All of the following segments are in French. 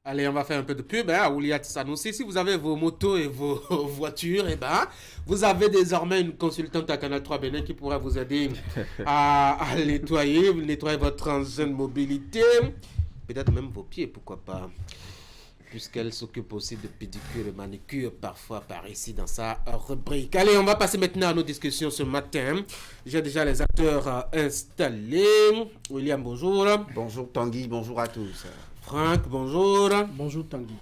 Allez, on va faire un peu de pub à Ouliat Sanoussi. Si vous avez vos motos et vos voitures, vous avez désormais une consultante à Canal 3 Bénin qui pourra vous aider à nettoyer votre engin de mobilité, peut-être même vos pieds, pourquoi pas, puisqu'elle s'occupe aussi de pédicure et manicure parfois par ici dans sa rubrique. Allez, on va passer maintenant à nos discussions ce matin. J'ai déjà les acteurs installés. William, bonjour. Bonjour Tanguy, bonjour à tous. Franck, bonjour. Bonjour Tanguy.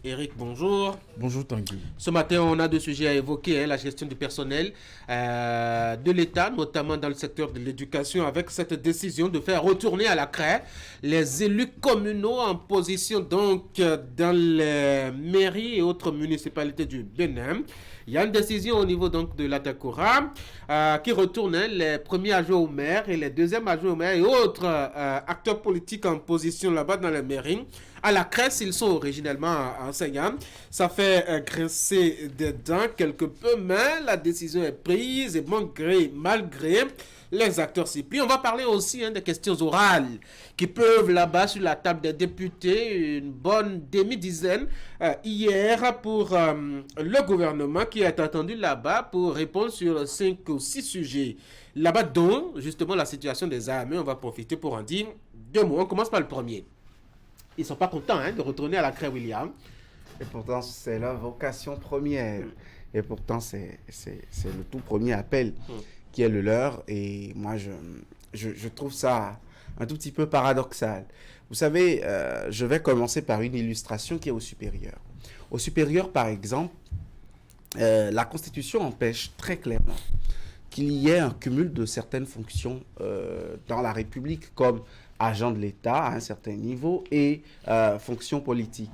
Eric, bonjour. Bonjour Tanguy. Ce matin, on a deux sujets à évoquer, la gestion du personnel de l'État, notamment dans le secteur de l'éducation, avec cette décision de faire retourner à la CREI les élus communaux en position donc dans les mairies et autres municipalités du Bénin. Il y a une décision au niveau donc de l'Atakora qui retourne les premiers adjoints au maire et les deuxièmes adjoints au maire et autres acteurs politiques en position là-bas dans les mairies. À la CRES, ils sont originellement enseignants. Ça fait grincer des dents quelque peu, mais la décision est prise et bon gré, malgré les acteurs s'y plient. On va parler aussi des questions orales qui peuvent là-bas sur la table des députés, une bonne demi-dizaine hier pour le gouvernement qui est attendu là-bas pour répondre sur 5 ou 6 sujets. Là-bas dont justement la situation des armées, on va profiter pour en dire deux mots. On commence par le premier. Ils ne sont pas contents de retourner à la CREI, William. Et pourtant, c'est leur vocation première. Et pourtant, c'est le tout premier appel qui est le leur. Et moi, je trouve ça un tout petit peu paradoxal. Vous savez, je vais commencer par une illustration qui est au supérieur. Au supérieur, par exemple, la Constitution empêche très clairement qu'il y ait un cumul de certaines fonctions dans la République, comme agent de l'État à un certain niveau et fonction politique.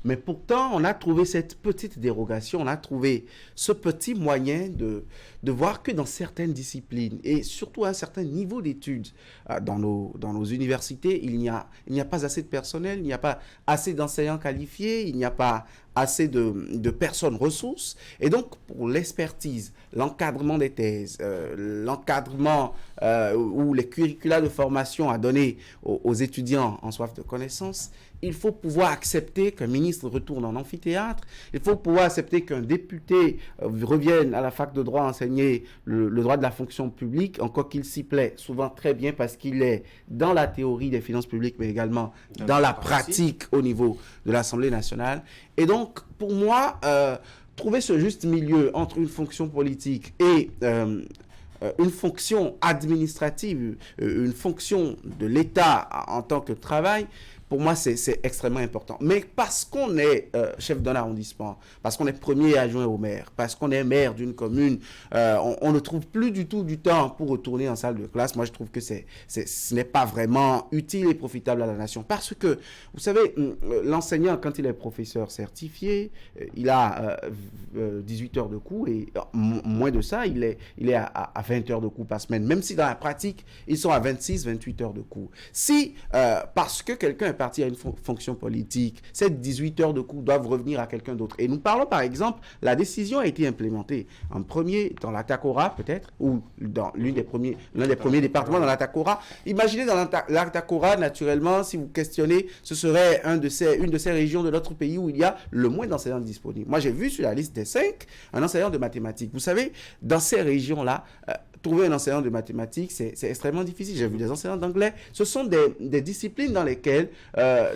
Mais pourtant, on a trouvé cette petite dérogation, on a trouvé ce petit moyen de voir que dans certaines disciplines et surtout à un certain niveau d'études dans nos universités, il n'y a pas assez de personnel, il n'y a pas assez d'enseignants qualifiés, il n'y a pas assez de personnes ressources. Et donc, pour l'expertise, l'encadrement des thèses, l'encadrement ou les curricula de formation à donner aux étudiants en soif de connaissances, il faut pouvoir accepter qu'un ministre retourne en amphithéâtre, il faut pouvoir accepter qu'un député revienne à la fac de droit enseigner le droit de la fonction publique, encore qu'il s'y plaît souvent très bien parce qu'il est dans la théorie des finances publiques, mais également dans la pratique au niveau de l'Assemblée nationale. Et donc, pour moi, trouver ce juste milieu entre une fonction politique et une fonction administrative, une fonction de l'État en tant que travail, pour moi, c'est extrêmement important. Mais parce qu'on est chef d'un arrondissement, parce qu'on est premier adjoint au maire, parce qu'on est maire d'une commune, on ne trouve plus du tout du temps pour retourner en salle de classe. Moi, je trouve que ce n'est pas vraiment utile et profitable à la nation. Parce que, vous savez, l'enseignant, quand il est professeur certifié, il a 18 heures de cours et moins de ça, il est à 20 heures de cours par semaine. Même si dans la pratique, ils sont à 26, 28 heures de cours. Si, parce que quelqu'un est parti à une fonction politique, ces 18 heures de cours doivent revenir à quelqu'un d'autre. Et nous parlons par exemple, la décision a été implémentée en premier dans l'Atakora peut-être, ou dans l'un des premiers départements dans l'Atakora. Imaginez dans l'Atakora, naturellement, si vous questionnez, ce serait une de ces régions de notre pays où il y a le moins d'enseignants disponibles. Moi, j'ai vu sur la liste des 5 un enseignant de mathématiques. Vous savez, dans ces régions-là, trouver un enseignant de mathématiques, c'est extrêmement difficile. J'ai vu des enseignants d'anglais. Ce sont des disciplines dans lesquelles,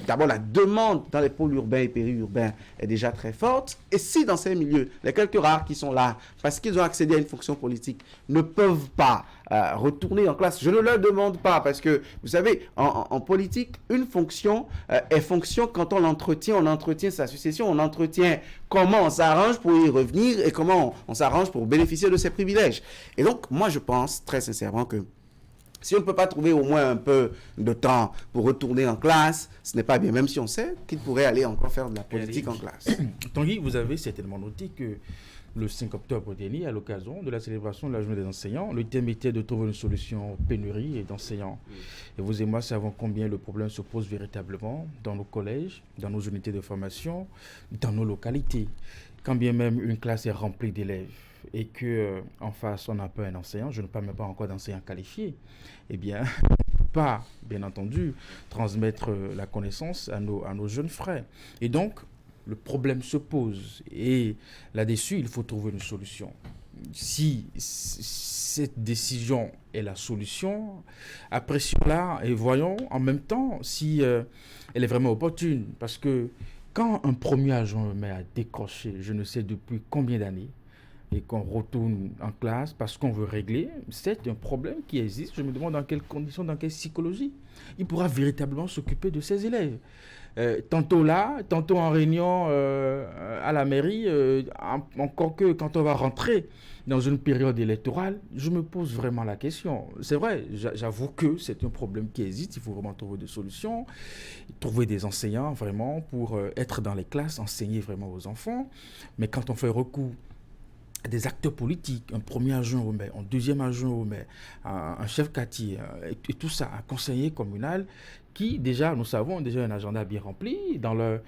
d'abord, la demande dans les pôles urbains et périurbains est déjà très forte. Et si dans ces milieux, les quelques rares qui sont là, parce qu'ils ont accédé à une fonction politique, ne peuvent pas retourner en classe, je ne leur demande pas, parce que, vous savez, en politique, une fonction est fonction quand on entretient sa succession, on entretient comment on s'arrange pour y revenir et comment on s'arrange pour bénéficier de ses privilèges. Et donc, moi, je pense très sincèrement que si on ne peut pas trouver au moins un peu de temps pour retourner en classe, ce n'est pas bien, même si on sait qu'il pourrait aller encore faire de la politique en classe. Tanguy, vous avez certainement noté que le 5 octobre dernier, à l'occasion de la célébration de la journée des enseignants, le thème était de trouver une solution aux pénuries d'enseignants. Et vous et moi savons combien le problème se pose véritablement dans nos collèges, dans nos unités de formation, dans nos localités. Quand bien même une classe est remplie d'élèves et que en face on n'a pas un enseignant, je ne parle même pas encore d'enseignants qualifiés, eh bien, pas, bien entendu, transmettre la connaissance à nos jeunes frères. Et donc, le problème se pose. Et là-dessus, il faut trouver une solution. Si cette décision est la solution, apprécions-la et voyons en même temps si elle est vraiment opportune. Parce que quand un premier agent met à décrocher, je ne sais depuis combien d'années, et qu'on retourne en classe parce qu'on veut régler, c'est un problème qui existe. Je me demande dans quelles conditions, dans quelle psychologie il pourra véritablement s'occuper de ses élèves. Tantôt là, tantôt en réunion à la mairie, encore que quand on va rentrer dans une période électorale, je me pose vraiment la question. C'est vrai, j'avoue que c'est un problème qui existe, il faut vraiment trouver des solutions, trouver des enseignants vraiment pour être dans les classes, enseigner vraiment aux enfants. Mais quand on fait recours des acteurs politiques, un premier adjoint au maire, un deuxième adjoint au maire, un chef quartier, et tout ça, un conseiller communal qui, déjà, nous savons, déjà un agenda bien rempli dans leur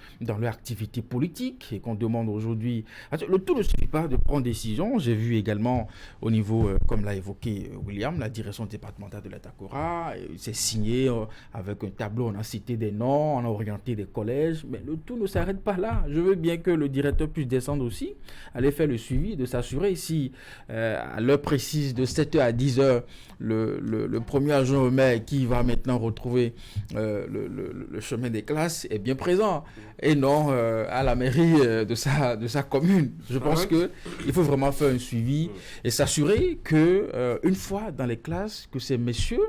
activité politique et qu'on demande aujourd'hui. Le tout ne suffit pas de prendre décision. J'ai vu également au niveau, comme l'a évoqué William, la direction départementale de l'Atakora, c'est signé avec un tableau, on a cité des noms, on a orienté des collèges, mais le tout ne s'arrête pas là. Je veux bien que le directeur puisse descendre aussi, aller faire le suivi, de s'assurer si à l'heure précise de 7h à 10h, le premier adjoint au maire qui va maintenant retrouver le chemin des classes est bien présent et non à la mairie de sa commune. Je pense qu'il faut vraiment faire un suivi et s'assurer que une fois dans les classes, que ces messieurs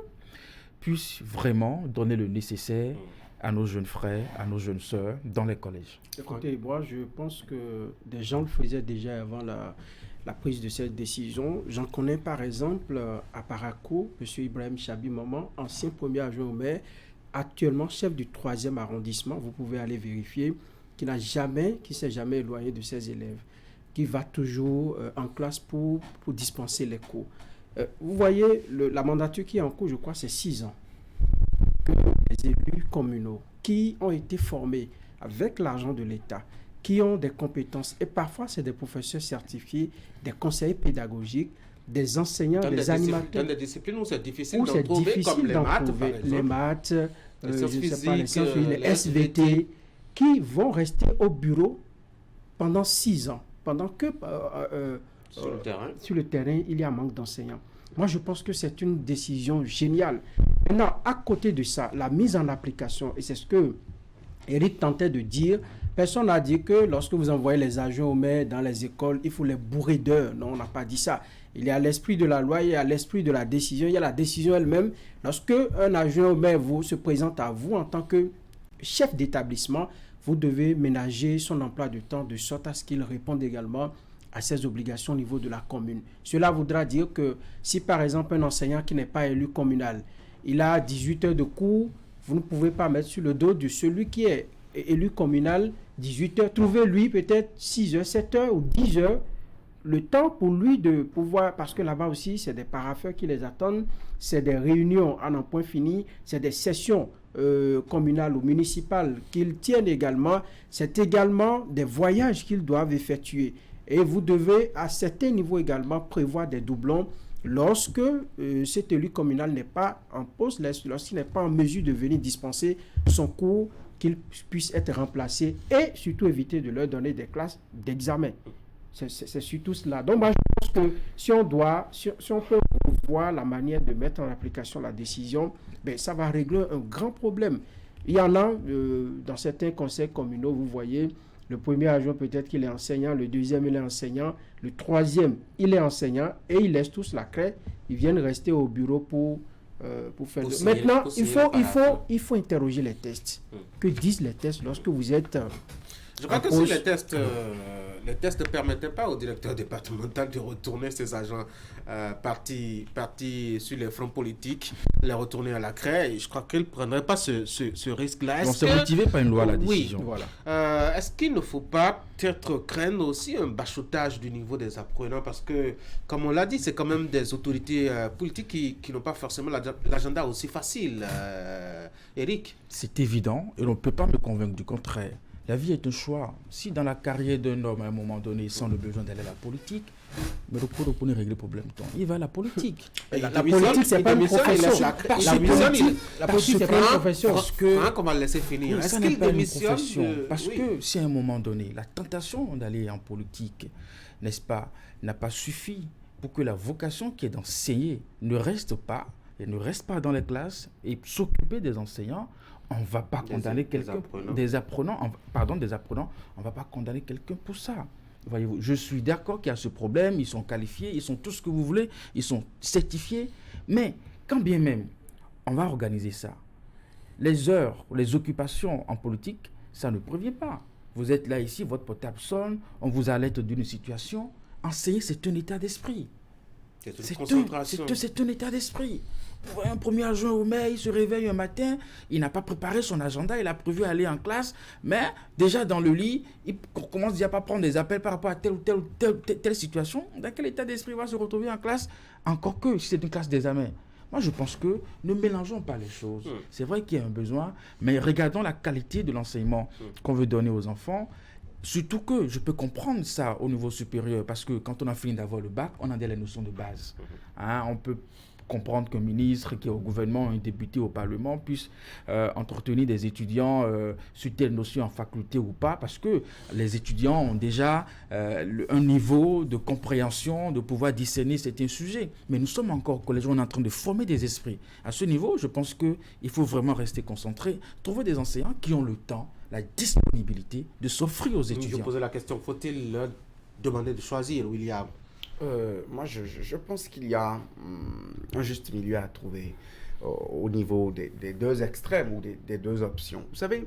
puissent vraiment donner le nécessaire à nos jeunes frères, à nos jeunes sœurs dans les collèges. Écoutez, moi je pense que des gens le faisaient déjà avant la prise de cette décision. J'en connais par exemple à Parakou, M. Ibrahim Chabi Maman, ancien premier adjoint au maire, actuellement chef du 3e arrondissement, vous pouvez aller vérifier, qui s'est jamais éloigné de ses élèves, qui va toujours en classe pour dispenser les cours. Vous voyez, la mandature qui est en cours, je crois, c'est 6 ans. Que les élus communaux qui ont été formés avec l'argent de l'État, qui ont des compétences, et parfois c'est des professeurs certifiés, des conseillers pédagogiques, des enseignants, des animateurs. Dans des disciplines où c'est difficile d'en trouver, comme les maths, par exemple. Les maths, les sciences physiques, les SVT, qui vont rester au bureau pendant 6 ans, pendant que sur le terrain, il y a un manque d'enseignants. Moi, je pense que c'est une décision géniale. Maintenant, à côté de ça, la mise en application, et c'est ce que Eric tentait de dire, personne n'a dit que lorsque vous envoyez les agents au maire dans les écoles, il faut les bourrer d'heures. Non, on n'a pas dit ça. Il y a l'esprit de la loi, il y a l'esprit de la décision, il y a la décision elle-même. Lorsque un agent au maire se présente à vous en tant que chef d'établissement, vous devez ménager son emploi de temps de sorte à ce qu'il réponde également à ses obligations au niveau de la commune. Cela voudra dire que si par exemple un enseignant qui n'est pas élu communal, il a 18 heures de cours, vous ne pouvez pas mettre sur le dos de celui qui est élu communal 18 heures. Trouvez-lui peut-être 6 heures, 7 heures ou 10 heures, le temps pour lui de pouvoir, parce que là-bas aussi, c'est des parapheurs qui les attendent, c'est des réunions à n'en point fini, c'est des sessions communales ou municipales qu'ils tiennent également, c'est également des voyages qu'ils doivent effectuer. Et vous devez, à certains niveaux également, prévoir des doublons lorsque cet élu communal n'est pas en poste, lorsqu'il n'est pas en mesure de venir dispenser son cours, qu'il puisse être remplacé et surtout éviter de leur donner des classes d'examen. C'est surtout cela. Donc, moi, je pense que si on peut voir la manière de mettre en application la décision, ben, ça va régler un grand problème. Il y en a dans certains conseils communaux, vous voyez, le premier adjoint peut-être qu'il est enseignant, le deuxième il est enseignant, le troisième il est enseignant et ils laissent tous la craie, ils viennent rester au bureau pour faire... Maintenant, il faut interroger les tests. Que disent les tests lorsque vous êtes... Je crois que si les tests ne permettaient pas au directeur départemental de retourner ses agents partis sur les fronts politiques, les retourner à la craie, je crois qu'il ne prendrait pas ce risque-là. Donc c'est motivé par une loi la décision. Oui, voilà. Est-ce qu'il ne faut pas peut-être craindre aussi un bachotage du niveau des apprenants? Parce que, comme on l'a dit, c'est quand même des autorités politiques qui n'ont pas forcément l'agenda aussi facile. Eric? C'est évident et on ne peut pas me convaincre du contraire. La vie est un choix. Si dans la carrière d'un homme, à un moment donné, il sent le besoin d'aller à la politique, Mais le pour régler le problème, il va à la politique. La politique, c'est pas une profession. La politique, c'est pas une profession. Franck, on va le laisser finir. Est-ce qu'il démissionne parce que si à un moment donné, la tentation d'aller en politique, n'est-ce pas, n'a pas suffi pour que la vocation qui est d'enseigner ne reste pas dans les classes et s'occuper des enseignants, on ne va pas condamner quelqu'un, des apprenants, on ne va pas condamner quelqu'un pour ça. Voyez-vous, je suis d'accord qu'il y a ce problème, ils sont qualifiés, ils sont tout ce que vous voulez, ils sont certifiés, mais quand bien même on va organiser ça, les heures, les occupations en politique, ça ne prévient pas. Vous êtes là ici, votre portable sonne, on vous alerte d'une situation. Enseigner, c'est un état d'esprit. C'est un état d'esprit. Vous voyez un premier adjoint au maire, il se réveille un matin, il n'a pas préparé son agenda, il a prévu aller en classe, mais déjà dans le lit, il commence déjà à prendre des appels par rapport à telle ou telle situation. Dans quel état d'esprit il va se retrouver en classe? Encore que si c'est une classe d'examen. Moi, je pense que ne mélangeons pas les choses. C'est vrai qu'il y a un besoin, mais regardons la qualité de l'enseignement qu'on veut donner aux enfants. Surtout que je peux comprendre ça au niveau supérieur, parce que quand on a fini d'avoir le bac, on a des notions de base. On peut comprendre qu'un ministre qui est au gouvernement, un député au Parlement puisse entretenir des étudiants sur telle notion en faculté ou pas, parce que les étudiants ont déjà un niveau de compréhension, de pouvoir discerner certains sujets. Mais nous sommes encore collégiens, on est en train de former des esprits. À ce niveau, je pense qu'il faut vraiment rester concentré, trouver des enseignants qui ont le temps, la disponibilité de s'offrir aux étudiants. Je posais la question, faut-il leur demander de choisir, William? Moi, je pense qu'il y a un juste milieu à trouver au niveau des deux extrêmes ou des deux options. Vous savez,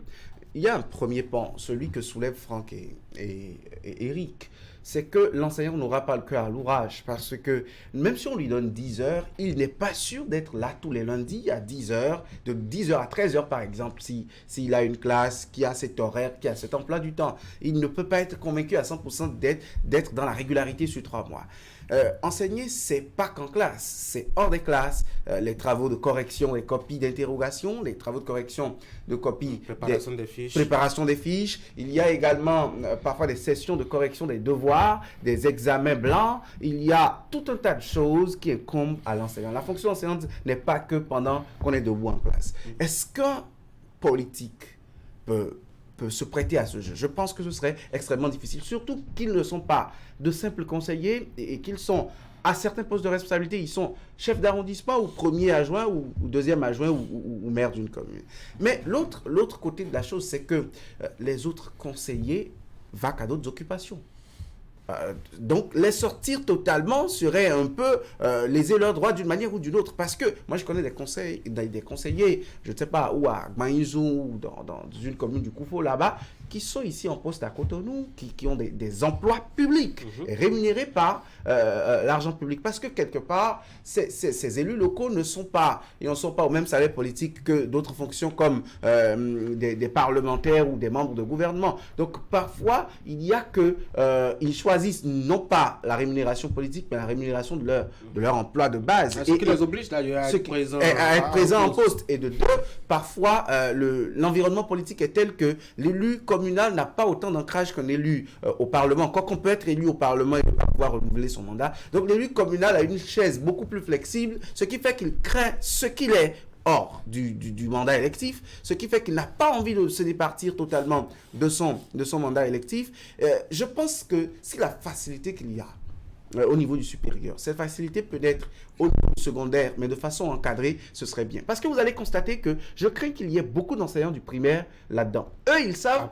il y a un premier pan, celui que soulèvent Franck et Eric. C'est que l'enseignant n'aura pas le cœur à l'ouvrage, parce que même si on lui donne 10 heures, il n'est pas sûr d'être là tous les lundis à 10 heures, de 10 heures à 13 heures par exemple, s'il a une classe qui a cet horaire, qui a cet emploi du temps. Il ne peut pas être convaincu à 100% d'être dans la régularité sur 3 mois. Enseigner, c'est pas qu'en classe, c'est hors des classes. Les travaux de correction, les copies d'interrogation, les travaux de correction de copies, préparation des fiches. Il y a également parfois des sessions de correction des devoirs, des examens blancs. Il y a tout un tas de choses qui incombent à l'enseignant. La fonction enseignante n'est pas que pendant qu'on est debout en classe. Est-ce qu'un politique peut se prêter à ce jeu? Je pense que ce serait extrêmement difficile, surtout qu'ils ne sont pas de simples conseillers et qu'ils sont à certains postes de responsabilité. Ils sont chefs d'arrondissement ou premier adjoint ou deuxième adjoint ou maire d'une commune. Mais l'autre côté de la chose, c'est que les autres conseillers vaquent à d'autres occupations. Donc, les sortir totalement serait un peu léser leurs droits d'une manière ou d'une autre. Parce que moi, je connais des conseillers, je ne sais pas, ou à Gmaïzou, ou dans une commune du Koufo, là-bas, qui sont ici en poste à Cotonou, qui ont des emplois publics, rémunérés par l'argent public. Parce que quelque part, ces élus locaux ne sont pas au même salaire politique que d'autres fonctions comme des parlementaires ou des membres de gouvernement. Donc, parfois, il y a que ils choisissent non pas la rémunération politique, mais la rémunération de leur emploi de base. Ce qui les oblige d'ailleurs à être présent en poste. Et de deux, parfois, l'environnement politique est tel que l'élu communal n'a pas autant d'ancrage qu'un élu au Parlement. Quoi qu'on peut être élu au Parlement et ne pas pouvoir renouveler son mandat. Donc l'élu communal a une chaise beaucoup plus flexible, ce qui fait qu'il craint ce qu'il est hors du mandat électif, ce qui fait qu'il n'a pas envie de se départir totalement de son mandat électif. Je pense que si la facilité qu'il y a au niveau du supérieur, cette facilité peut être au niveau du secondaire, mais de façon encadrée, ce serait bien. Parce que vous allez constater que je crains qu'il y ait beaucoup d'enseignants du primaire là-dedans. Eux, ils savent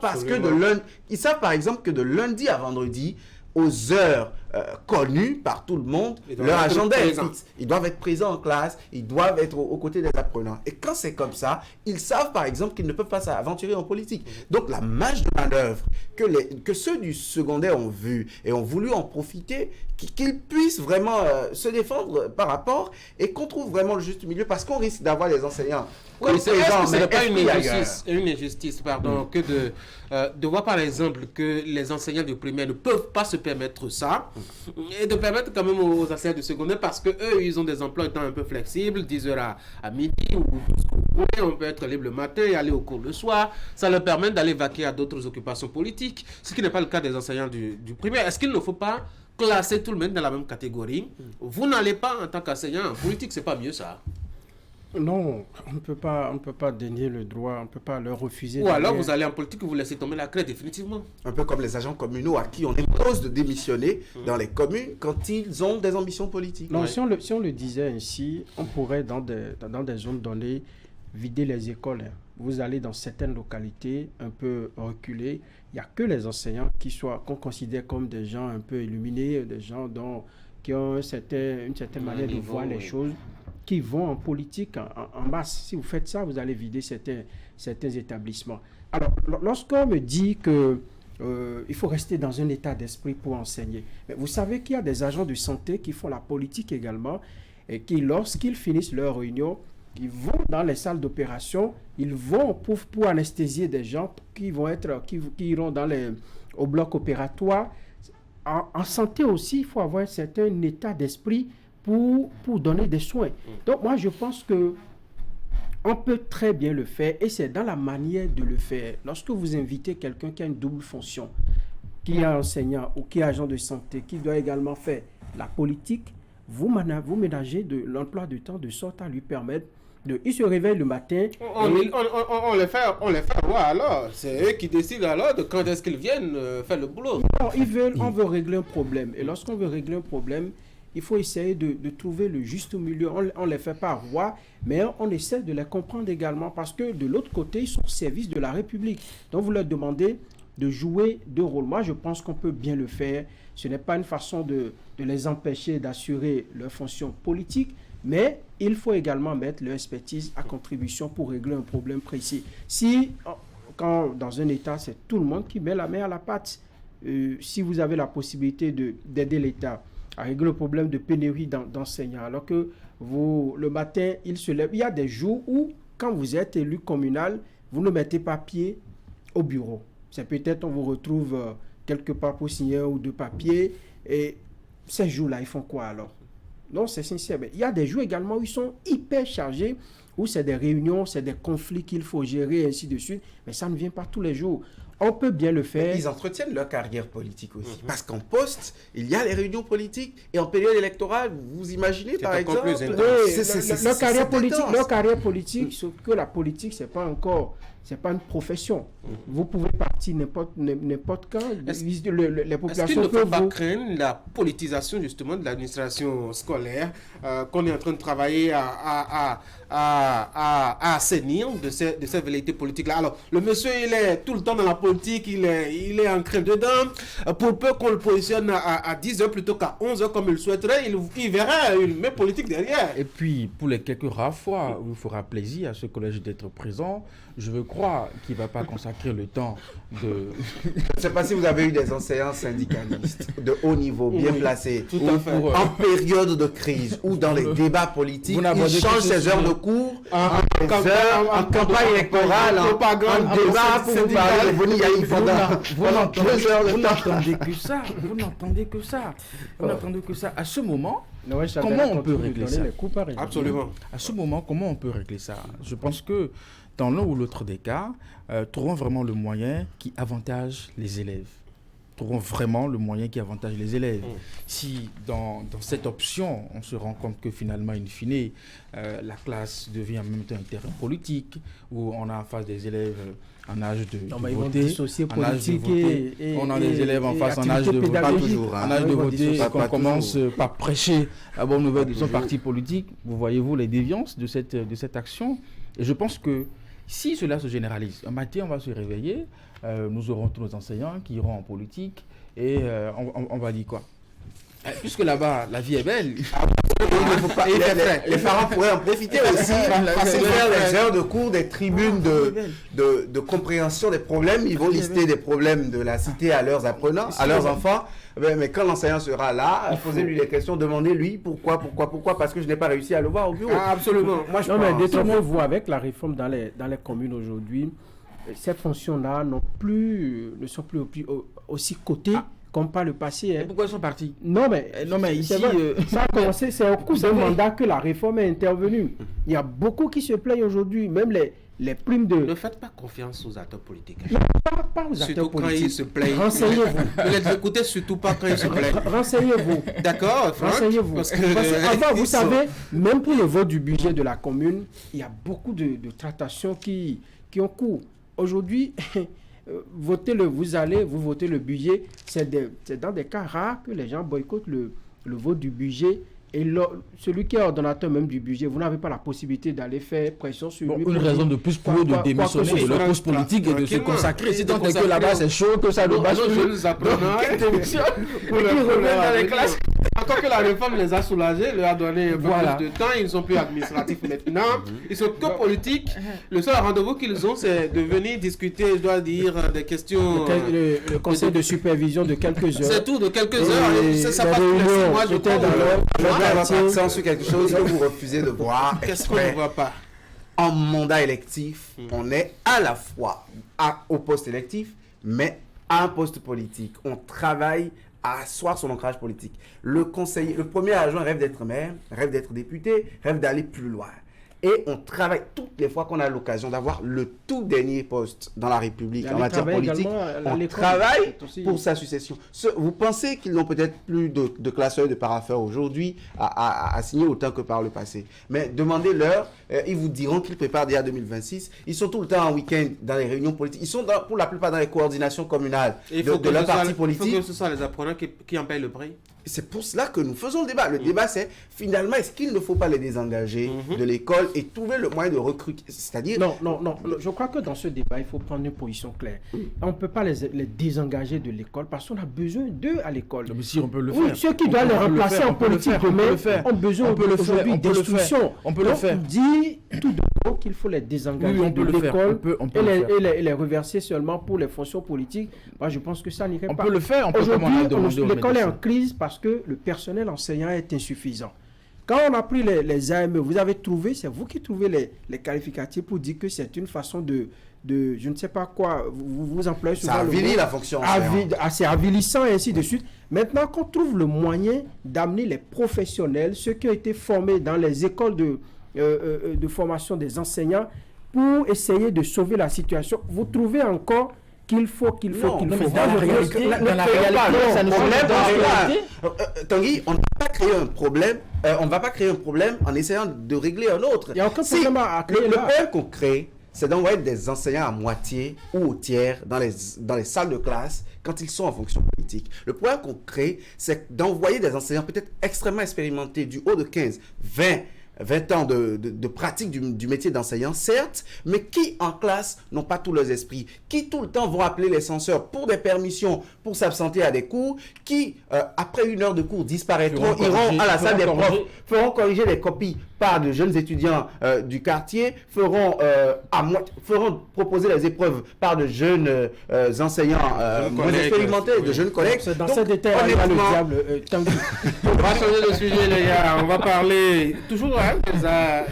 ils savent par exemple que de lundi à vendredi, aux heures connues par tout le monde, leur agenda est fixe. Ils doivent être présents en classe, ils doivent être aux côtés des apprenants. Et quand c'est comme ça, ils savent par exemple qu'ils ne peuvent pas s'aventurer en politique. Donc la marge de manœuvre que ceux du secondaire ont vu et ont voulu en profiter, qu'ils puissent vraiment se défendre par rapport et qu'on trouve vraiment le juste milieu, parce qu'on risque d'avoir des enseignants. Oui, ce n'est pas une injustice, que de voir par exemple que les enseignants du primaire ne peuvent pas se permettre ça, et de permettre quand même aux enseignants du secondaire, parce qu'eux, ils ont des emplois étant un peu flexibles, 10 heures à midi, ou on peut être libre le matin et aller au cours le soir. Ça leur permet d'aller vaquer à d'autres occupations politiques, ce qui n'est pas le cas des enseignants du primaire. Est-ce qu'il ne faut pas classer tout le monde dans la même catégorie. Vous n'allez pas, en tant qu'enseignant, en politique, c'est pas mieux ça. Non, on ne peut pas dénier le droit, on ne peut pas leur refuser. Ou alors vous allez en politique et vous laissez tomber la craie définitivement. Un peu comme les agents communaux à qui on impose de démissionner dans les communes quand ils ont des ambitions politiques. Non, si on le disait ainsi, on pourrait dans des zones données vider les écoles. Vous allez dans certaines localités un peu reculées, il n'y a que les enseignants qu'on considère comme des gens un peu illuminés, des gens qui ont une certaine manière de voir les choses, qui vont en politique en masse. Si vous faites ça, vous allez vider certains établissements. Alors, lorsqu'on me dit que il faut rester dans un état d'esprit pour enseigner, mais vous savez qu'il y a des agents de santé qui font la politique également et qui, lorsqu'ils finissent leur réunion, ils vont dans les salles d'opération, ils vont pour anesthésier des gens qui iront au bloc opératoire. En santé aussi, il faut avoir un certain état d'esprit pour donner des soins. Donc moi, je pense que on peut très bien le faire et c'est dans la manière de le faire. Lorsque vous invitez quelqu'un qui a une double fonction, qui est enseignant ou qui est agent de santé, qui doit également faire la politique, vous ménagez l'emploi du temps de sorte à lui permettre il se réveille le matin. On les fait voir alors. C'est eux qui décident alors de quand est-ce qu'ils viennent faire le boulot. Non, on veut régler un problème. Et lorsqu'on veut régler un problème, il faut essayer de trouver le juste milieu. On ne les fait pas voir, mais on essaie de les comprendre également parce que de l'autre côté, ils sont au service de la République. Donc vous leur demandez de jouer deux rôles. Moi, je pense qu'on peut bien le faire. Ce n'est pas une façon de les empêcher d'assurer leur fonction politique, mais il faut également mettre leur expertise à contribution pour régler un problème précis. Quand dans un État, c'est tout le monde qui met la main à la pâte, si vous avez la possibilité d'aider l'État à régler le problème de pénurie d'enseignants, alors que le matin, il se lève. Il y a des jours où, quand vous êtes élu communal, vous ne mettez pas pied au bureau. C'est peut-être on vous retrouve quelque part pour signer un ou deux papiers, et ces jours-là, ils font quoi alors? Non, c'est sincère. Mais il y a des jours également où ils sont hyper chargés, où c'est des réunions, c'est des conflits qu'il faut gérer, et ainsi de suite. Mais ça ne vient pas tous les jours. On peut bien le faire. Ils entretiennent leur carrière politique aussi. Parce qu'en poste, il y a les réunions politiques. Et en période électorale, vous imaginez par exemple... Leur carrière politique, sauf que la politique, c'est pas une profession. Vous pouvez partir n'importe quand. Les populations est-ce qu'il ne faut pas craindre la politisation justement de l'administration scolaire qu'on est en train de travailler à assainir de ces velléités politiques-là? Alors, le monsieur, il est tout le temps dans la politique, il est ancré dedans. Pour peu qu'on le positionne à 10h plutôt qu'à 11h comme il le souhaiterait, il verra une même politique derrière. Et puis, pour les quelques rares fois où il fera plaisir à ce collège d'être présent, je veux croire qu'il ne va pas consacrer le temps de... Je ne sais pas si vous avez eu des enseignants syndicalistes de haut niveau, bien placés, en période de crise ou dans les débats politiques, ils changent ces heures de cours en campagne électorale, en débat pour vous parler de Boni Yahi pendant 2 heures de temps. Vous n'entendez que ça. À ce moment, comment on peut régler ça? Absolument. À ce moment, comment on peut régler ça? Je pense que dans l'un ou l'autre des cas, trouvons vraiment le moyen qui avantage les élèves. Si dans cette option, on se rend compte que finalement, in fine, la classe devient en même temps un terrain politique, où on a en face des élèves en âge de voter, on a des élèves en face en âge de voter, qu'on commence par prêcher la bonne nouvelle de son parti politique. Vous voyez-vous les déviances de cette action? Et je pense que si cela se généralise, un matin on va se réveiller, nous aurons tous nos enseignants qui iront en politique et on va dire quoi? Puisque là-bas, la vie est belle. Les parents pourraient en profiter aussi, passer faire les heures de cours, des tribunes de compréhension des problèmes. Ils vont lister des problèmes de la cité à leurs apprenants, à leurs enfants. Mais quand l'enseignant sera là, posez-lui des questions, demandez-lui pourquoi, parce que je n'ai pas réussi à le voir au bureau. Absolument. Moi, mais détrompez-vous, avec la réforme dans les communes aujourd'hui, ces fonctions-là ne sont plus aussi cotées comme par le passé. Hein. Pourquoi ils sont partis? Non, mais ici, ça a commencé, c'est au cours d'un mandat que la réforme est intervenue. Il y a beaucoup qui se plaignent aujourd'hui, même les primes de... Ne faites pas confiance aux acteurs politiques. Pas aux acteurs surtout politiques. Quand ils se plaignent. Renseignez-vous. Ne les écoutez surtout pas quand ils se plaignent. Renseignez-vous. D'accord, Franck? Renseignez-vous. Parce que avant, vous savez, même pour le vote du budget de la commune, il y a beaucoup de tractations qui ont cours. Aujourd'hui, vous votez le budget. C'est dans des cas rares que les gens boycottent le vote du budget. Et celui qui est ordonnateur même du budget, vous n'avez pas la possibilité d'aller faire pression sur lui. Une raison de plus pour eux de démissionner de leur poste politique et de se consacrer. Si tant est que là-bas c'est chaud, que ça ne bâche plus. Jeunes apprenants pour dans les classes. Encore que la réforme les a soulagés, leur a donné un peu plus de temps, ils ne sont plus administratifs maintenant, ils sont que politiques. Le seul rendez-vous qu'ils ont, c'est de venir discuter, je dois dire, des questions... Le conseil de supervision de quelques heures. C'est tout, de quelques heures. Ça passe tous les 6 mois, je crois. Accent sur quelque chose que vous refusez de voir. Qu'est-ce qu'on ne voit pas? En mandat électif, on est à la fois au poste électif, mais à un poste politique. On travaille à asseoir son ancrage politique. Le premier adjoint rêve d'être maire, rêve d'être député, rêve d'aller plus loin. Et on travaille toutes les fois qu'on a l'occasion d'avoir le tout dernier poste dans la République en matière politique. On travaille pour sa succession. Vous pensez qu'ils n'ont peut-être plus de classeurs, de parapheurs aujourd'hui à signer autant que par le passé. Mais demandez-leur, ils vous diront qu'ils préparent déjà 2026. Ils sont tout le temps en week-end dans les réunions politiques. Ils sont pour la plupart dans les coordinations communales de leur parti politique. Il faut que ce soit les apprenants qui en payent le prix. C'est pour cela que nous faisons le débat. Le débat, c'est finalement, est-ce qu'il ne faut pas les désengager de l'école et trouver le moyen de recruter, c'est-à-dire... Non. Je crois que dans ce débat, il faut prendre une position claire. On ne peut pas les désengager de l'école parce qu'on a besoin d'eux à l'école. Mais si, on peut le faire. Oui, ceux qui doivent les remplacer en politique demain ont besoin aujourd'hui d'instruction. On peut le faire. On dit tout de même qu'il faut les désengager de l'école et les reverser seulement pour les fonctions politiques. Moi, je pense que ça n'irait pas. On peut le faire. Aujourd'hui, l'école est en crise parce que le personnel enseignant est insuffisant. Quand on a pris les AME, vous avez trouvé, c'est vous qui trouvez les qualificatifs pour dire que c'est une façon de je ne sais pas quoi, vous employez souvent ça avilit la fonction. C'est avilissant et ainsi de suite. Maintenant qu'on trouve le moyen d'amener les professionnels, ceux qui ont été formés dans les écoles de formation des enseignants, pour essayer de sauver la situation, vous trouvez encore qu'il faut. Dans la réalité, ça ne change pas. Tanguy, on ne va pas créer un problème. On ne va pas créer un problème en essayant de régler un autre. Il n'y a aucun problème à créer. Le problème qu'on crée, c'est d'envoyer des enseignants à moitié ou au tiers dans les salles de classe quand ils sont en fonction politique. Le problème qu'on crée, c'est d'envoyer des enseignants peut-être extrêmement expérimentés, du haut de 15, 20 ans de pratique du métier d'enseignant, certes, mais qui en classe n'ont pas tous leurs esprits, qui tout le temps vont appeler les censeurs pour des permissions, pour s'absenter à des cours, qui, après 1 heure de cours, disparaîtront, iront à la salle des profs, feront corriger les copies par de jeunes étudiants du quartier, feront proposer les épreuves par de jeunes enseignants moins expérimentés, de jeunes collègues. C'est dans ce détail, le diable. On va changer de sujet, les gars. On va parler toujours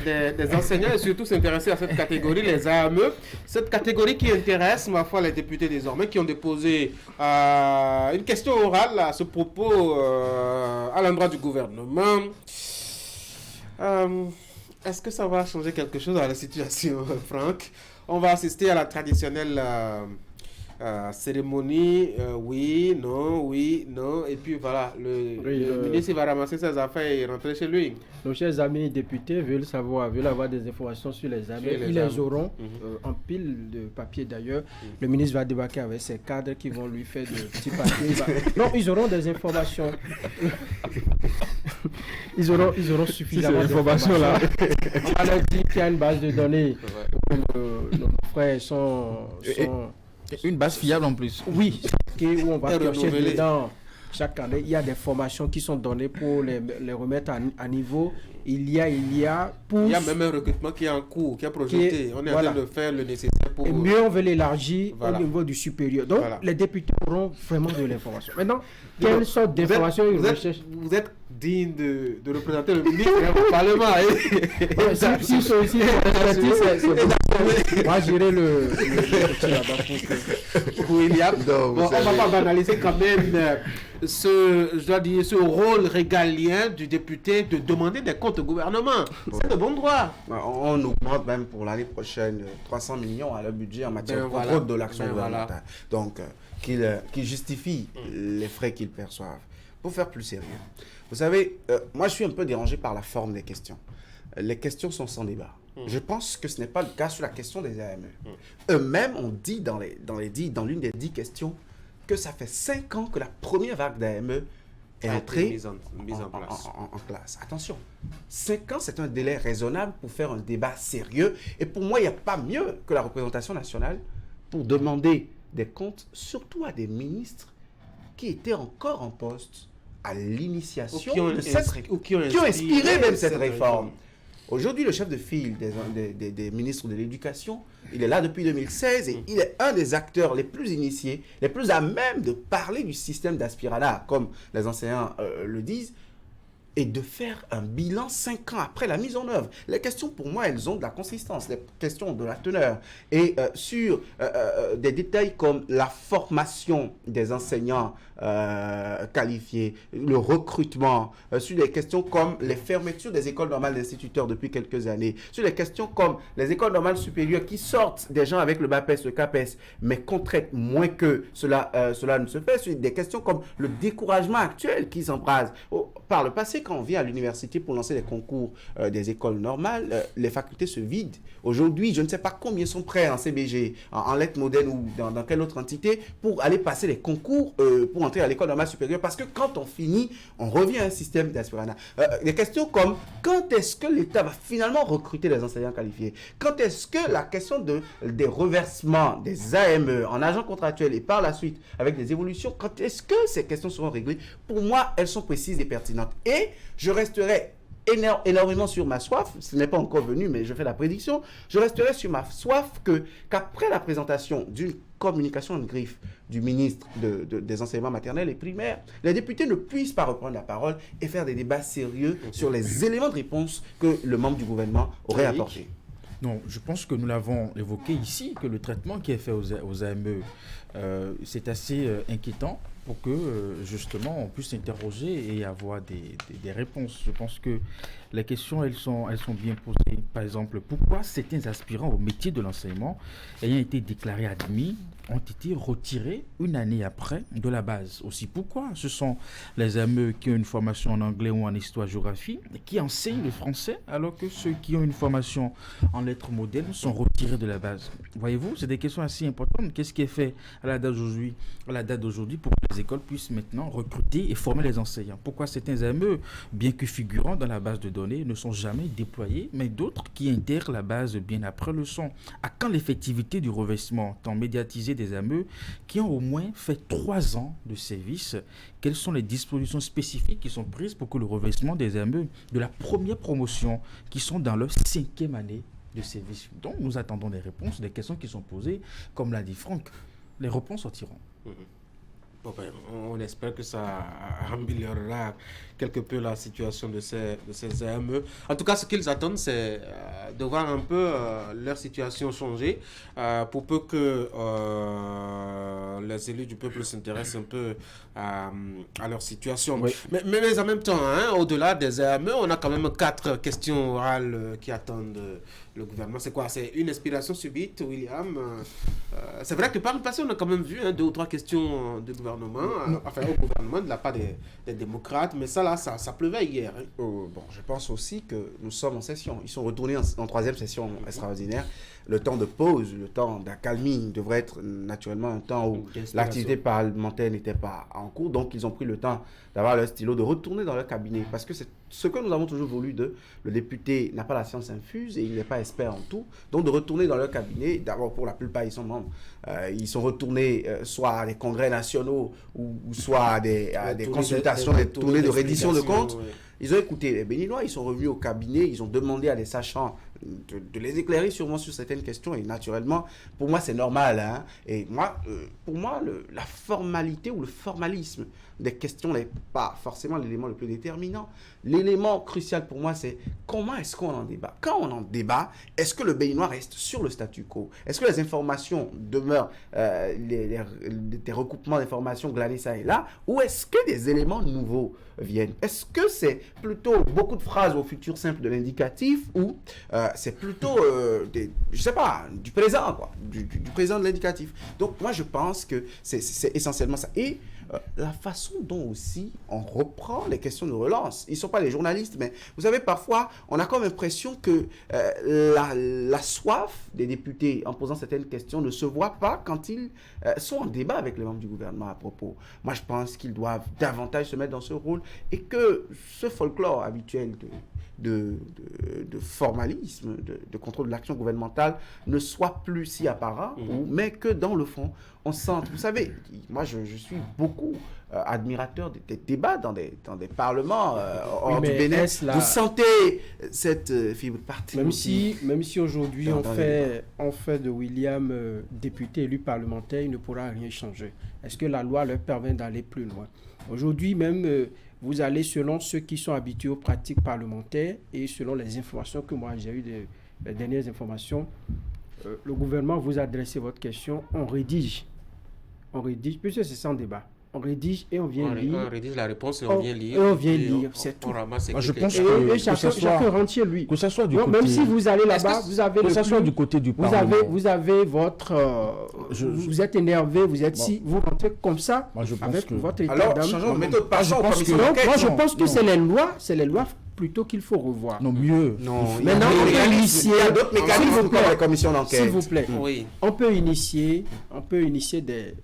des enseignants et surtout s'intéresser à cette catégorie, les AME. Cette catégorie qui intéresse, ma foi, les députés désormais, qui ont déposé une question orale à ce propos à l'endroit du gouvernement. Est-ce que ça va changer quelque chose à la situation, Franck? On va assister à la traditionnelle cérémonie, oui, non, et puis voilà, le ministre va ramasser ses affaires et rentrer chez lui. Nos chers amis députés veulent avoir des informations sur les AME. Ils les auront en pile de papier d'ailleurs. Le ministre va débarquer avec ses cadres qui vont lui faire de petits papiers. Non, ils auront des informations. Ils auront suffisamment d'informations là. On a dit qu'il y a une base de données où nos frères sont une base fiable en plus. Oui, où on va piocher dedans chaque année. Il y a des formations qui sont données pour les remettre à niveau. Il y a même un recrutement qui est en cours, qui est projeté. On est en train de faire le nécessaire pour... Et mieux, on veut l'élargir au niveau du supérieur. Donc, les députés auront vraiment de l'information. Maintenant, quelle sorte d'information ils recherchent? Vous êtes digne de représenter le ministre au Parlement. Si c'est aussi moi, j'irai le petit là-bas pour William. On ne va pas banaliser quand même je dois dire, ce rôle régalien du député de demander des comptes au gouvernement. C'est de bon droit. On augmente même pour l'année prochaine 300 millions à leur budget en matière de contrôle de l'action gouvernementale. Donc, qu'ils justifient les frais qu'ils perçoivent. Pour faire plus sérieux, vous savez, moi je suis un peu dérangé par la forme des questions. Les questions sont sans débat. Je pense que ce n'est pas le cas sur la question des AME. Eux-mêmes ont dit dans l'une des 10 questions que ça fait 5 ans que la première vague d'AME est entrée mise en classe. Attention, 5 ans, c'est un délai raisonnable pour faire un débat sérieux. Et pour moi, il n'y a pas mieux que la représentation nationale pour demander des comptes, surtout à des ministres qui étaient encore en poste à l'initiation de cette réforme, qui ont inspiré même cette réforme. Aujourd'hui, le chef de file des ministres de l'Éducation, il est là depuis 2016 et il est un des acteurs les plus initiés, les plus à même de parler du système d'Aspirana, comme les enseignants le disent, et de faire un bilan 5 ans après la mise en œuvre. Les questions, pour moi, elles ont de la consistance, les questions de la teneur. Et sur des détails comme la formation des enseignants qualifiés, le recrutement, sur des questions comme les fermetures des écoles normales d'instituteurs depuis quelques années, sur des questions comme les écoles normales supérieures qui sortent des gens avec le BAPES, le CAPES, mais qu'on traite moins que cela ne se fait, sur des questions comme le découragement actuel qui s'embrase. Par le passé, quand on vient à l'université pour lancer les concours des écoles normales, les facultés se vident. Aujourd'hui, je ne sais pas combien sont prêts en CBG, en lettres modernes ou dans quelle autre entité, pour aller passer les concours pour entrer à l'école normale supérieure. Parce que quand on finit, on revient à un système d'Aspirana. Des questions comme quand est-ce que l'État va finalement recruter les enseignants qualifiés? Quand est-ce que la question des reversements des AME en agents contractuels et par la suite avec des évolutions, quand est-ce que ces questions seront réglées? Pour moi, elles sont précises et pertinentes. Et je resterai énormément sur ma soif, ce n'est pas encore venu, mais je fais la prédiction, je resterai sur ma soif qu'après la présentation d'une communication en griffe du ministre des enseignements maternels et primaires, les députés ne puissent pas reprendre la parole et faire des débats sérieux sur les éléments de réponse que le membre du gouvernement aurait apportés. Non, je pense que nous l'avons évoqué ici, que le traitement qui est fait aux AME, c'est assez inquiétant pour que justement on puisse s'interroger et avoir des réponses. Je pense que les questions, elles sont bien posées. Par exemple, pourquoi certains aspirants au métier de l'enseignement ayant été déclarés admis ont été retirés une année après de la base? Aussi, pourquoi ce sont les AME qui ont une formation en anglais ou en histoire-géographie qui enseignent le français alors que ceux qui ont une formation en lettres modernes sont retirés de la base? Voyez-vous, c'est des questions assez importantes. Qu'est-ce qui est fait à la date d'aujourd'hui pour que les écoles puissent maintenant recruter et former les enseignants? Pourquoi certains AME, bien que figurant dans la base de données, ne sont jamais déployés, mais d'autres qui intègrent la base bien après le sont? À quand l'effectivité du revêtement tant médiatisé des AME qui ont au moins fait 3 ans de service? Quelles sont les dispositions spécifiques qui sont prises pour que le revêtement des AME de la première promotion qui sont dans leur 5e année de service? Donc nous attendons des réponses, des questions qui sont posées, comme l'a dit Franck. Les réponses sortiront. Bon ben, on espère que ça améliorera quelque peu la situation de ces AME. En tout cas, ce qu'ils attendent, c'est de voir un peu leur situation changer pour peu que les élus du peuple s'intéressent un peu à leur situation. Oui. Mais en même temps, hein, au-delà des AME, on a quand même 4 questions orales qui attendent le gouvernement. C'est quoi? C'est une inspiration subite, William? C'est vrai que par le passé, on a quand même vu 2 ou 3 questions de gouvernement, au gouvernement de la part des démocrates, mais ça là, ça pleuvait hier. Hein. Bon, je pense aussi que nous sommes en session. Ils sont retournés en 3e session extraordinaire. Le temps de pause, le temps d'accalmie devrait être naturellement un temps où l'activité parlementaire n'était pas en cours. Donc, ils ont pris le temps d'avoir leur stylo, de retourner dans leur cabinet. Parce que c'est ce que nous avons toujours voulu d'eux. Le député n'a pas la science infuse et il n'est pas expert en tout. Donc, de retourner dans leur cabinet, d'abord, pour la plupart, ils sont membres. Ils sont retournés soit à des congrès nationaux ou soit à des consultations, des tournées de reddition de comptes. Oui. Ils ont écouté les Béninois, ils sont revenus au cabinet, ils ont demandé à des sachants de les éclairer sûrement sur certaines questions. Et naturellement, pour moi, c'est normal. Hein. Et pour moi, la formalité ou le formalisme des questions n'est pas forcément l'élément le plus déterminant. L'élément crucial pour moi, c'est comment est-ce qu'on en débat. Quand on en débat, est-ce que le Béninois reste sur le statu quo? Est-ce que les informations demeurent des recoupements d'informations glanés ça et là? Ou est-ce que des éléments nouveaux viennent? Est-ce que c'est plutôt beaucoup de phrases au futur simple de l'indicatif ou c'est plutôt, je sais pas, du présent, quoi, du présent de l'indicatif? Donc, moi, je pense que c'est essentiellement ça. Et la façon dont aussi on reprend les questions de relance. Ils ne sont pas les journalistes, mais vous savez, parfois, on a comme impression que la soif des députés en posant certaines questions ne se voit pas quand ils sont en débat avec les membres du gouvernement à propos. Moi, je pense qu'ils doivent davantage se mettre dans ce rôle et que ce folklore habituel de formalisme, de contrôle de l'action gouvernementale ne soit plus si apparent, mais que dans le fond, on sente. Vous savez, moi je suis beaucoup admirateur des débats dans des parlements hors du Bénin. Vous sentez cette fibre partie. Même si aujourd'hui on fait de William député élu parlementaire, il ne pourra rien changer. Est-ce que la loi leur permet d'aller plus loin? Aujourd'hui même, vous allez selon ceux qui sont habitués aux pratiques parlementaires et selon les informations que moi j'ai eues, les dernières informations, le gouvernement vous a adressé votre question, on rédige, puisque c'est sans débat. On rédige et on vient lire. On rédige la réponse et on vient lire. Et on vient lire, c'est tout. Je pense que chacun rentre chez lui. Que ce soit du côté... Même si vous allez là-bas, vous avez... Que ce soit du côté du Parlement. Vous avez votre... vous êtes énervé, vous êtes si... Vous rentrez comme ça, avec votre état d'âme. Alors, changeons de méthode. Passons aux commissions d'enquête. Moi, je pense que c'est les lois plutôt qu'il faut revoir. Non, mieux. Non. Maintenant, on peut initier... Il y a d'autres mécanismes comme la commission d'enquête. S'il vous plaît. Oui. On peut initier des...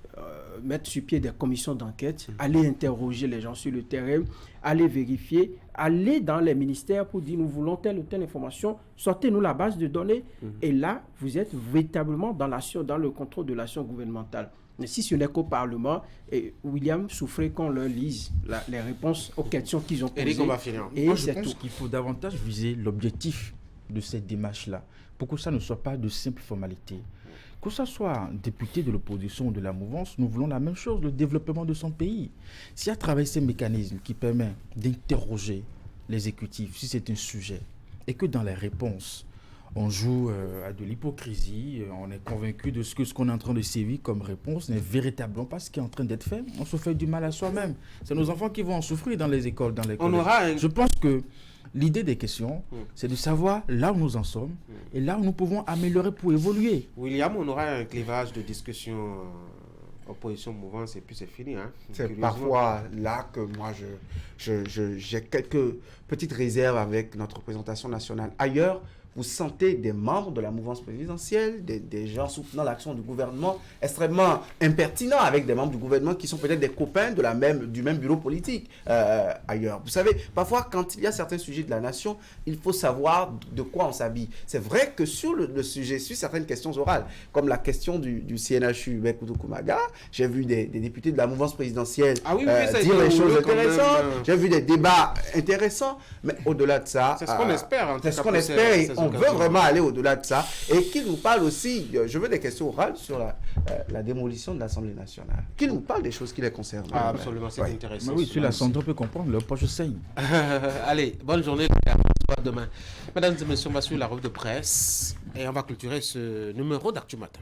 mettre sur pied des commissions d'enquête, aller interroger les gens sur le terrain, aller vérifier, aller dans les ministères pour dire nous voulons telle ou telle information, sortez-nous la base de données. Et là, vous êtes véritablement dans le contrôle de l'action gouvernementale. Mais si ce n'est qu'au Parlement, et William souffrait qu'on leur lise les réponses aux questions qu'ils ont posées. Eric, on va finir. Moi, je pense qu'il faut davantage viser l'objectif de cette démarche-là, pour que ça ne soit pas de simple formalité. Que ce soit député de l'opposition ou de la mouvance, nous voulons la même chose, le développement de son pays. Si à travers ces mécanismes qui permettent d'interroger l'exécutif, si c'est un sujet, et que dans les réponses, on joue à de l'hypocrisie, on est convaincu de ce qu'on est en train de sévir comme réponse n'est véritablement pas ce qui est en train d'être fait, on se fait du mal à soi-même. C'est nos enfants qui vont en souffrir dans les écoles, dans les collèges. Je pense que l'idée des questions, c'est de savoir là où nous en sommes et là où nous pouvons améliorer pour évoluer. William, on aura un clivage de discussion opposition, mouvance et puis c'est fini. Hein. C'est parfois là que moi j'ai quelques petites réserves avec notre représentation nationale. Ailleurs, vous sentez des membres de la mouvance présidentielle, des gens soutenant l'action du gouvernement extrêmement impertinents avec des membres du gouvernement qui sont peut-être des copains du même bureau politique ailleurs. Vous savez, parfois quand il y a certains sujets de la nation, il faut savoir de quoi on s'habille. C'est vrai que sur le sujet, sur certaines questions orales, comme la question du CNHU, Bekoudou Koumaga, j'ai vu des députés de la mouvance présidentielle dire des choses intéressantes, j'ai vu des débats intéressants, mais au-delà de ça... C'est ce qu'on espère. C'est ce qu'on espère et on veut vraiment aller au-delà de ça et qu'il nous parle aussi, je veux des questions orales sur la démolition de l'Assemblée nationale. Qu'il nous parle des choses qui les concernent. Absolument, c'est intéressant. Mais oui, sur la santé, on peut comprendre, leur poche saigne. Allez, bonne journée, on se voit demain. Mesdames et messieurs, on va suivre la revue de presse et on va clôturer ce numéro d'Actu Matin.